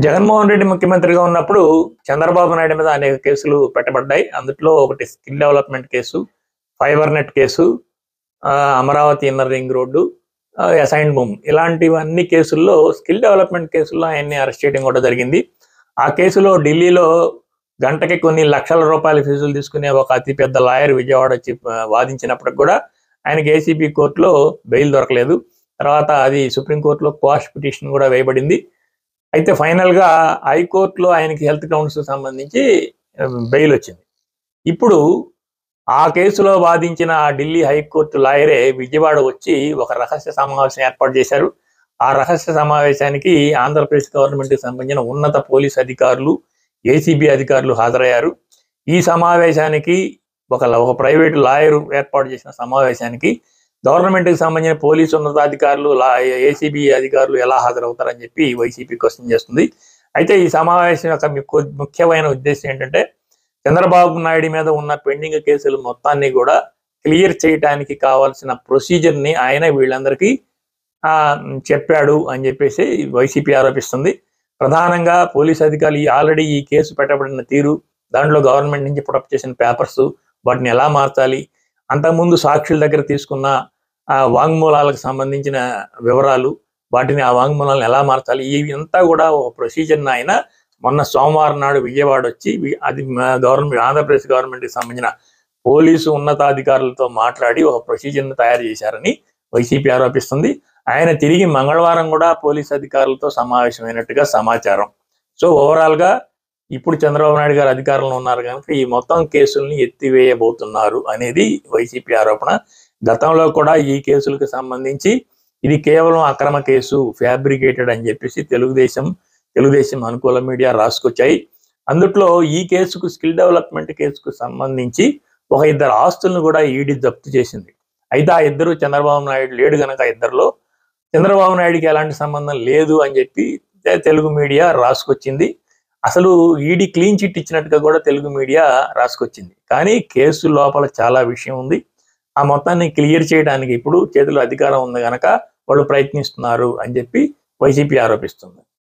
జగన్మోహన్ రెడ్డి ముఖ్యమంత్రిగా ఉన్నప్పుడు చంద్రబాబు నాయుడు మీద అనేక కేసులు పెట్టబడ్డాయి. అందులో ఒకటి skill development case, fibre net case, Amaravati inner ring road, assign భూమి, ఇలాంటివన్నీ కేసుల్లో స్కిల్ డెవలప్మెంట్ కేసుల్లో ఆయన్ని అరెస్ట్ చేయడం కూడా జరిగింది. ఆ కేసులో ఢిల్లీలో గంటకి కొన్ని లక్షల రూపాయల ఫీజులు తీసుకునే ఒక అతిపెద్ద లాయర్ విజయవాడ వచ్చి వాదించినప్పటికి కూడా ఆయనకి ఏసీబీ కోర్టులో బెయిల్ దొరకలేదు. తర్వాత అది సుప్రీంకోర్టులో క్వాష్ పిటిషన్ కూడా వేయబడింది. అయితే ఫైనల్గా హైకోర్టులో ఆయనకి హెల్త్ గ్రౌండ్స్ సంబంధించి బెయిల్ వచ్చింది. ఇప్పుడు ఆ కేసులో వాదించిన ఢిల్లీ హైకోర్టు లాయరే విజయవాడ వచ్చి ఒక రహస్య సమావేశం ఏర్పాటు చేశారు. ఆ రహస్య సమావేశానికి ఆంధ్రప్రదేశ్ గవర్నమెంట్కి సంబంధించిన ఉన్నత పోలీస్ అధికారులు, ఏసీబీ అధికారులు హాజరయ్యారు. ఈ సమావేశానికి ఒక ప్రైవేటు లాయరు ఏర్పాటు చేసిన సమావేశానికి గవర్నమెంట్కి సంబంధించిన పోలీసు ఉన్నతాధికారులు, ఏసీబీ అధికారులు ఎలా హాజరవుతారని చెప్పి వైసీపీ క్వశ్చన్ చేస్తుంది. అయితే ఈ సమావేశం యొక్క ముఖ్యమైన ఉద్దేశం ఏంటంటే చంద్రబాబు నాయుడు మీద ఉన్న పెండింగ్ కేసులు మొత్తాన్ని కూడా క్లియర్ చేయడానికి కావాల్సిన ప్రొసీజర్ని ఆయన వీళ్ళందరికీ చెప్పాడు అని చెప్పేసి వైసీపీ ఆరోపిస్తుంది. ప్రధానంగా పోలీసు అధికారులు ఆల్రెడీ ఈ కేసు పెట్టబడిన తీరు, దాంట్లో గవర్నమెంట్ నుంచి పుటప్ చేసిన పేపర్స్, వాటిని ఎలా మార్చాలి, అంతకుముందు సాక్షుల దగ్గర తీసుకున్న వాంగ్మూలాలకు సంబంధించిన వివరాలు, వాటిని ఆ వాంగ్మూలాలను ఎలా మార్చాలి, ఇవి అంతా కూడా ఒక ప్రొసీజర్ని ఆయన మొన్న సోమవారం నాడు విజయవాడ వచ్చి అది ఆంధ్రప్రదేశ్ గవర్నమెంట్కి సంబంధించిన పోలీసు ఉన్నతాధికారులతో మాట్లాడి ఒక ప్రొసీజర్ని తయారు చేశారని వైసీపీ ఆరోపిస్తుంది. ఆయన తిరిగి మంగళవారం కూడా పోలీసు అధికారులతో సమావేశమైనట్టుగా సమాచారం. సో ఓవరాల్గా ఇప్పుడు చంద్రబాబు నాయుడు గారు అధికారంలో ఉన్నారు కనుక ఈ మొత్తం కేసుల్ని ఎత్తివేయబోతున్నారు అనేది వైసీపీ ఆరోపణ. గతంలో కూడా ఈ కేసులకు సంబంధించి ఇది కేవలం అక్రమ కేసు, ఫ్యాబ్రికేటెడ్ అని చెప్పేసి తెలుగుదేశం అనుకూల మీడియా రాసుకొచ్చాయి. అందుట్లో ఈ కేసుకు, స్కిల్ డెవలప్మెంట్ కేసుకు సంబంధించి ఒక ఇద్దరు ఆస్తులను కూడా ఈడీ జప్తు చేసింది. అయితే ఆ ఇద్దరు చంద్రబాబు నాయుడు లేడు కనుక ఇద్దరిలో చంద్రబాబు నాయుడికి ఎలాంటి సంబంధం లేదు అని చెప్పి తెలుగు మీడియా రాసుకొచ్చింది. అసలు ఈడీ క్లీన్ చిట్ ఇచ్చినట్టుగా కూడా తెలుగు మీడియా రాసుకొచ్చింది. కానీ కేసు లోపల చాలా విషయం ఉంది. ఆ మొత్తాన్ని క్లియర్ చేయడానికి ఇప్పుడు చేతిలో అధికారం ఉంది కనుక వాళ్ళు ప్రయత్నిస్తున్నారు అని చెప్పి వైసీపీ ఆరోపిస్తుంది.